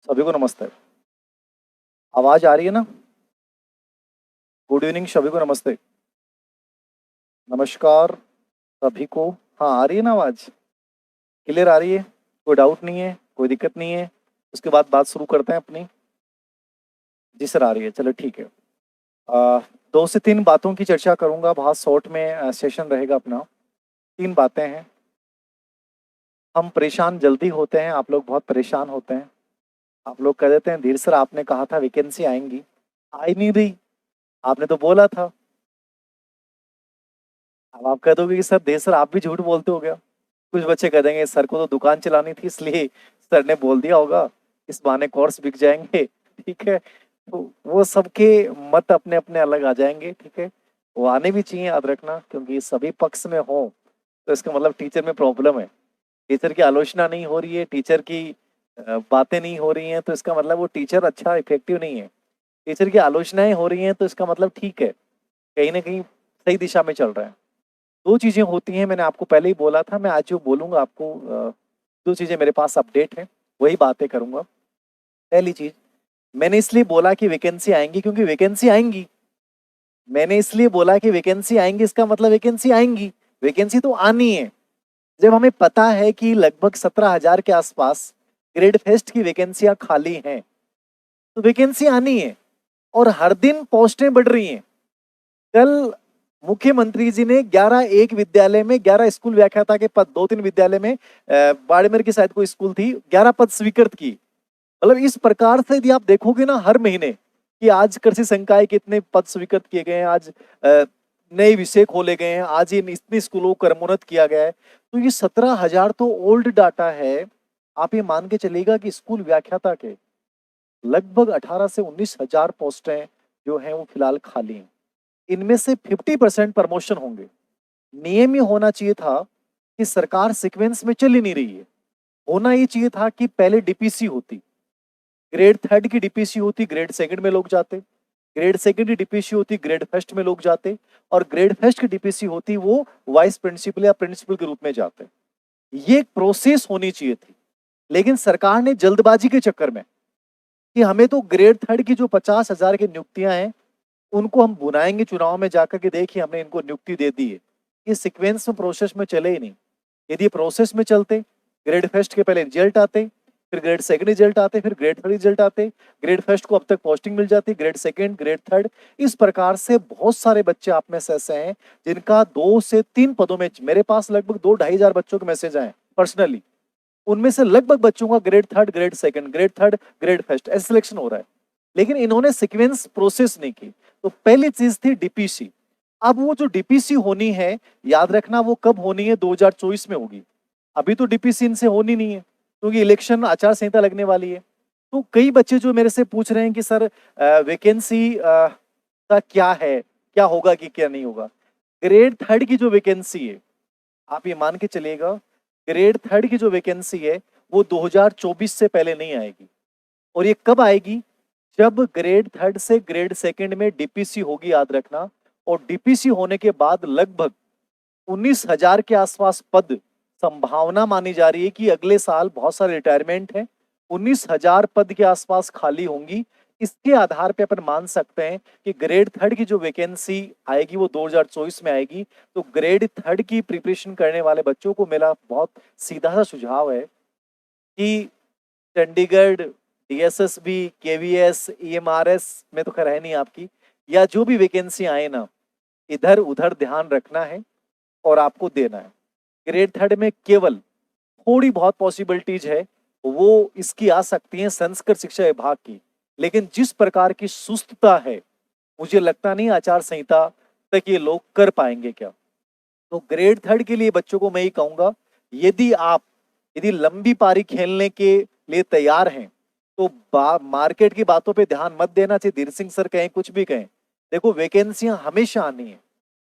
सभी को नमस्ते। आवाज आ रही है ना? गुड इवनिंग, सभी को नमस्ते। नमस्कार सभी को। हाँ, आ रही है ना आवाज? क्लियर आ रही है? कोई डाउट नहीं है, कोई दिक्कत नहीं है? उसके बाद बात शुरू करते हैं अपनी। जी सर, आ रही है, चलो ठीक है। आ, 2 से 3 बातों की चर्चा करूंगा, बहुत शॉर्ट में सेशन रहेगा अपना। 3 बातें हैं। हम परेशान जल्दी होते हैं, आप लोग बहुत परेशान होते हैं। आप लोग कह देते हैं धीर सर आपने कहा था वैकेंसी आएंगी, आई नहीं रही। आपने तो बोला था। अब आप कह दोगे कि सर धीर सर आप भी झूठ बोलते हो गया। कुछ बच्चे कह देंगे सर को तो दुकान चलानी थी इसलिए सर ने बोल दिया होगा, इस बहाने कोर्स बिक जाएंगे। ठीक है, तो वो सबके मत अपने अपने अलग आ जाएंगे। ठीक है, वो आने भी चाहिए, याद रखना, क्योंकि सभी पक्ष में हो तो इसका मतलब टीचर में प्रॉब्लम है। टीचर की आलोचना नहीं हो रही है, टीचर की बातें नहीं हो रही हैं, तो इसका मतलब वो टीचर अच्छा इफेक्टिव नहीं है। टीचर की आलोचनाएं हो रही हैं तो इसका मतलब ठीक है, कहीं ना कहीं सही दिशा में चल रहा है। 2 चीजें होती हैं, मैंने आपको पहले ही बोला था, मैं आज जो बोलूंगा आपको 2 चीजें मेरे पास अपडेट है, वही बातें करूंगा। पहली चीज, मैंने इसलिए बोला कि वैकेंसी आएंगी क्योंकि वैकेंसी आएंगी। मैंने इसलिए बोला कि वैकेंसी आएंगी, इसका मतलब वैकेंसी आएंगी। वैकेंसी तो आनी है। जब हमें पता है कि लगभग 17,000 के आसपास ग्रेड फेस्ट की वैकेंसियां खाली हैं, तो वैकेंसी आनी है। और हर दिन पोस्टें बढ़ रही हैं। कल मुख्यमंत्री जी ने 11 विद्यालय में 11 स्कूल व्याख्याता के पद, 2-3 विद्यालय में बाड़मेर की शायद कोई स्कूल थी, 11 पद स्वीकृत की। मतलब इस प्रकार से यदि आप देखोगे ना हर महीने कि आज कृषि संकाय के इतने पद स्वीकृत किए गए हैं, आज नए विषय खोले गए हैं, आज इन इतने स्कूलों को क्रमोन्नत किया गया है, तो ये 17,000 तो ओल्ड डाटा है। आप ये मान के चलिएगा कि स्कूल व्याख्याता के लगभग 18 से 19 हजार पोस्टें जो हैं वो फिलहाल खाली हैं। इनमें से 50% प्रमोशन होंगे। नियम ये होना चाहिए था कि सरकार सीक्वेंस में चल ही नहीं रही है। होना ये चाहिए था कि पहले डीपीसी होती, ग्रेड थर्ड की डीपीसी होती, ग्रेड सेकंड में लोग जाते, ग्रेड सेकंड की डीपीसी होती, ग्रेड फर्स्ट में लोग जाते, और ग्रेड फर्स्ट की डीपीसी होती, वो वाइस प्रिंसिपल या प्रिंसिपल के रूप में जाते। ये एक प्रोसेस होनी चाहिए थी। लेकिन सरकार ने जल्दबाजी के चक्कर में कि हमें तो ग्रेड थर्ड की जो 50,000 की नियुक्तियां हैं उनको हम बुलाएंगे चुनाव में जाकर के, देखिए हमने इनको नियुक्ति दे दी है। ये सीक्वेंस में प्रोसेस में चले ही नहीं। यदि प्रोसेस में चलते, ग्रेड फर्स्ट के पहले रिजल्ट आते, फिर ग्रेड सेकंड रिजल्ट आते, फिर ग्रेड थर्ड रिजल्ट आते, ग्रेड फर्स्ट को अब तक पोस्टिंग मिल जाती, ग्रेड सेकंड, ग्रेड थर्ड। इस प्रकार से बहुत सारे बच्चे आप में से ऐसे हैं जिनका 2 से 3 पदों में, मेरे पास लगभग 2-2,500 बच्चों के मैसेज आए पर्सनली। उनमें से लगभग बच्चों का grade third, grade second, grade third, grade first ऐसे सिलेक्शन हो रहा है। लेकिन इन्होंने सीक्वेंस प्रोसेस नहीं की। तो पहली चीज थी डीपीसी। अब वो जो डीपीसी होनी है, याद रखना वो कब होनी है, 2024 में होगी। अभी तो डीपीसी इनसे होनी नहीं है क्योंकि इलेक्शन आचार संहिता लगने वाली है। तो कई बच्चे जो मेरे से पूछ रहे हैं कि सर वैकेंसी का क्या है, क्या होगा कि क्या नहीं होगा। ग्रेड थर्ड की जो वैकेंसी है, आप ये मान के चलिएगा, ग्रेड थर्ड की जो वैकेंसी है वो 2024 से पहले नहीं आएगी। और ये कब आएगी? जब ग्रेड थर्ड से ग्रेड सेकंड में डीपीसी होगी, याद रखना। और डीपीसी होने के बाद लगभग 19,000 के आसपास पद, संभावना मानी जा रही है कि अगले साल बहुत सारे रिटायरमेंट हैं, 19,000 पद के आसपास खाली होंगी। इसके आधार पे अपन मान सकते हैं कि ग्रेड थर्ड की जो वैकेंसी आएगी वो 2024 में आएगी। तो ग्रेड थर्ड की प्रिपरेशन करने वाले बच्चों को मेरा बहुत सीधा सा सुझाव है कि चंडीगढ़, डीएसएसबी, केवीएस, ईएमआरएस में तो खैर है नहीं आपकी, या जो भी वैकेंसी आए ना, इधर उधर ध्यान रखना है और आपको देना है। ग्रेड थर्ड में केवल थोड़ी बहुत पॉसिबिलिटीज है, वो इसकी आ सकती है संस्कृत शिक्षा विभाग की। लेकिन जिस प्रकार की सुस्तता है, मुझे लगता नहीं आचार संहिता तक ये लोग कर पाएंगे क्या। तो ग्रेड थर्ड के लिए बच्चों को मैं ही कहूंगा, यदि आप यदि लंबी पारी खेलने के लिए तैयार हैं तो मार्केट की बातों पे ध्यान मत देना चाहिए। धीर सिंह सर कहें कुछ भी कहें, देखो वैकेंसियां हमेशा आनी है।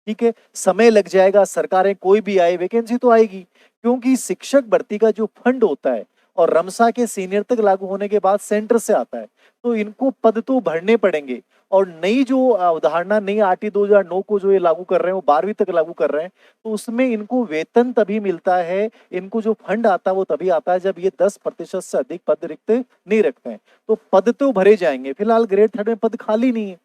ठीक है, समय लग जाएगा, सरकारें कोई भी आए वैकेंसी तो आएगी, क्योंकि शिक्षक भर्ती का जो फंड होता है और रमसा के सीनियर तक लागू होने के बाद सेंटर से आता है, तो इनको पद तो भरने पड़ेंगे। और नई जो अवधारणा, नई आरटी 2009 को जो ये लागू कर रहे हैं, वो 12वीं तक लागू कर रहे हैं, तो उसमें इनको वेतन तभी मिलता है, इनको जो फंड आता है वो तभी आता है जब ये 10% से अधिक पद रिक्त नहीं रखते हैं। तो पद तो भरे जाएंगे। फिलहाल ग्रेड थर्ड में पद खाली नहीं है,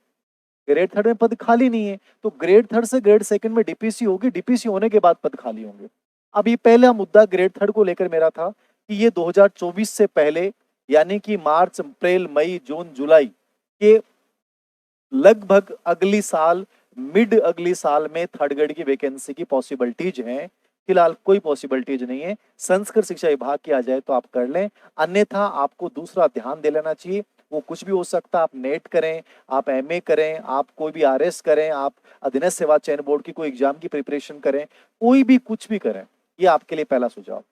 ग्रेड थर्ड में पद खाली नहीं है, तो ग्रेड थर्ड से ग्रेड सेकंड में डीपीसी होगी, डीपीसी होने के बाद पद खाली होंगे। अब ये पहला मुद्दा ग्रेड थर्ड को लेकर मेरा था कि ये 2024 से पहले, यानी कि मार्च, अप्रैल, मई, जून, जुलाई के लगभग अगली साल, मिड अगली साल में थर्ड ग्रेड की वैकेंसी की पॉसिबिलिटीज हैं। फिलहाल कोई पॉसिबिलिटीज नहीं है। संस्कृत शिक्षा विभाग की आ जाए तो आप कर लें, अन्यथा आपको दूसरा ध्यान दे लेना चाहिए। वो कुछ भी हो सकता है, आप नेट करें, आप एमए करें, आप कोई भी आरएस करें, आप अधीनस्थ सेवा चयन बोर्ड की कोई एग्जाम की प्रिपरेशन करें, कोई भी कुछ भी करें। ये आपके लिए पहला सुझाव।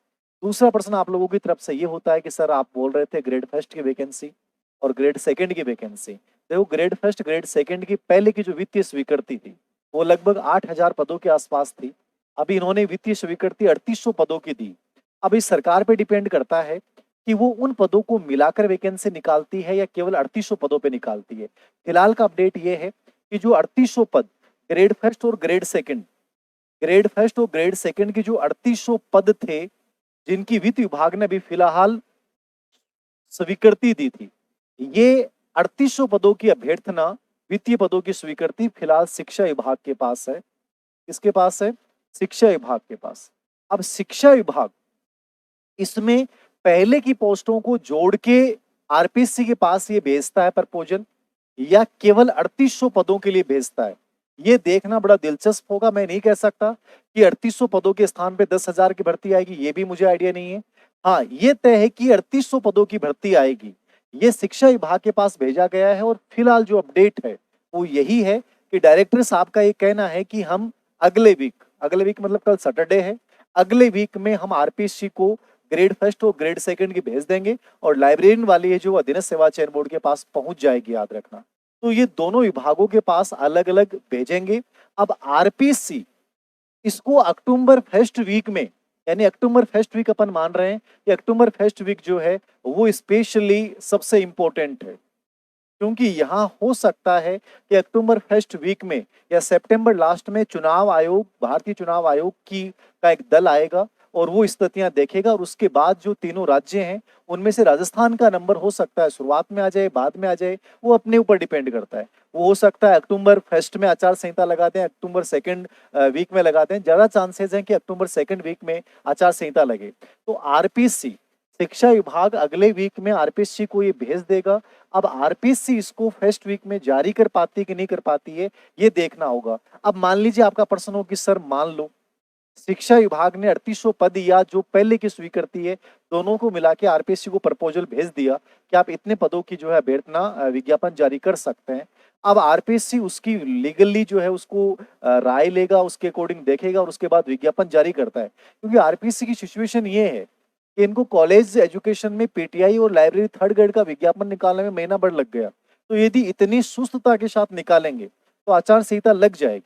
दूसरा प्रश्न आप लोगों की तरफ से ये होता है कि सर आप बोल रहे थे ग्रेड फर्स्ट की वैकेंसी और ग्रेड सेकंड की वैकेंसी। देखो, ग्रेड फर्स्ट ग्रेड सेकंड की पहले की जो वित्तीय स्वीकृति थी वो लगभग 8,000 पदों के आसपास थी। अभी इन्होंने वित्तीय स्वीकृति 3800 पदों की दी। अब इस सरकार पे डिपेंड करता है कि वो उन पदों को मिलाकर वैकेंसी निकालती है या केवल 3800 पदों पे निकालती है। फिलहाल का अपडेट ये है कि जो 3800 पद ग्रेड फर्स्ट और ग्रेड सेकंड, ग्रेड फर्स्ट और ग्रेड सेकंड की जो 3800 पद थे, जिनकी वित्त विभाग ने भी फिलहाल स्वीकृति दी थी, ये 3800 पदों की अभ्यर्थना, वित्तीय पदों की स्वीकृति फिलहाल शिक्षा विभाग के पास है। किसके पास है? शिक्षा विभाग के पास। अब शिक्षा विभाग इसमें पहले की पोस्टों को जोड़ के आरपीएससी के पास ये भेजता है प्रपोजल, या केवल 3800 पदों के लिए भेजता है, ये देखना बड़ा दिलचस्प होगा। मैं नहीं कह सकता कि 3800 पदों के स्थान पे 10,000 की भर्ती आएगी, ये भी मुझे आइडिया नहीं है। हाँ, ये तय है कि 3800 पदों की भर्ती आएगी। ये शिक्षा विभाग के पास भेजा गया है और फिलहाल जो अपडेट है वो यही है कि डायरेक्टर साहब का ये कहना है कि हम अगले वीक मतलब कल सैटरडे है, अगले वीक में हम आरपीएससी को ग्रेड फर्स्ट और ग्रेड सेकंड की भेज देंगे और लाइब्रेरियन वाली है जो अधीनस्थ सेवा चयन बोर्ड के पास पहुंच जाएगी, याद रखना। तो ये दोनों विभागों के पास अलग अलग भेजेंगे। अब आरपीएससी इसको अक्टूबर फर्स्ट वीक में, यानी अक्टूबर फर्स्ट वीक अपन मान रहे हैं कि अक्टूबर फर्स्ट वीक जो है वो स्पेशली सबसे इंपॉर्टेंट है, क्योंकि यहाँ हो सकता है कि अक्टूबर फर्स्ट वीक में या सितंबर लास्ट में चुनाव आयोग, भारतीय चुनाव आयोग की का एक दल आएगा और वो स्थितियां देखेगा, और उसके बाद जो तीनों राज्य हैं उनमें से राजस्थान का नंबर हो सकता है शुरुआत में आ जाए, बाद में आ जाए, वो अपने ऊपर डिपेंड करता है। वो हो सकता है अक्टूबर फर्स्ट में आचार संहिता लगा दें, अक्टूबर सेकंड वीक में लगा दें, ज्यादा चांसेस हैं कि अक्टूबर सेकंड वीक में आचार संहिता लगे। तो आरपीएससी, शिक्षा विभाग अगले वीक में आरपीएससी को ये भेज देगा। अब आरपीएससी इसको फर्स्ट वीक में जारी कर पाती है कि नहीं कर पाती है, ये देखना होगा। अब मान लीजिए आपका प्रश्न हो कि सर मान लो शिक्षा विभाग ने 3800 पद या जो पहले की स्वीकृति है दोनों को मिला के आरपीएससी को प्रपोजल भेज दिया कि आप इतने पदों की जो है अभ्यर्थना विज्ञापन जारी कर सकते हैं। अब आरपीएससी उसकी लीगली जो है उसको राय लेगा, उसके अकॉर्डिंग देखेगा और उसके बाद विज्ञापन जारी करता है। क्योंकि आरपीएससी की सिचुएशन ये है कि इनको कॉलेज एजुकेशन में पीटीआई और लाइब्रेरी थर्ड ग्रेड का विज्ञापन निकालने में महीना भर लग गया, तो यदि इतनी सुस्तता के साथ निकालेंगे तो आचार संहिता लग जाएगी।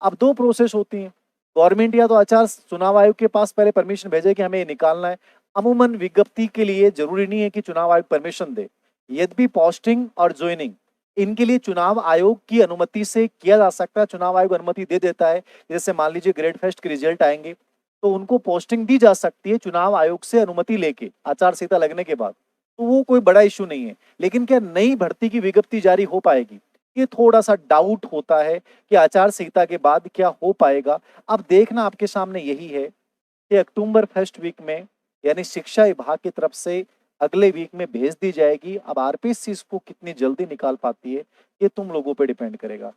अब दो प्रोसेस होती हैं, गवर्नमेंट या तो आचार चुनाव आयोग के पास पहले परमिशन भेजे कि हमें ये निकालना है। अमूमन विज्ञप्ति के लिए जरूरी नहीं है कि चुनाव आयोग परमिशन दे, यद्यपि पोस्टिंग और ज्वाइनिंग इनके लिए चुनाव आयोग की अनुमति से किया जा सकता है। चुनाव आयोग अनुमति दे देता है, जैसे मान लीजिए ग्रेड फर्स्ट के रिजल्ट आएंगे तो उनको पोस्टिंग दी जा सकती है चुनाव आयोग से अनुमति लेके आचार संहिता लगने के बाद, तो वो कोई बड़ा इशू नहीं है। लेकिन क्या नई भर्ती की विज्ञप्ति जारी हो पाएगी, ये थोड़ा सा डाउट होता है कि आचार संहिता के बाद क्या हो पाएगा। अब देखना आपके सामने यही है कि अक्टूबर फर्स्ट वीक में, यानी शिक्षा विभाग की तरफ से अगले वीक में भेज दी जाएगी। अब आरपीएससी इसको कितनी जल्दी निकाल पाती है ये तुम लोगों पे डिपेंड करेगा।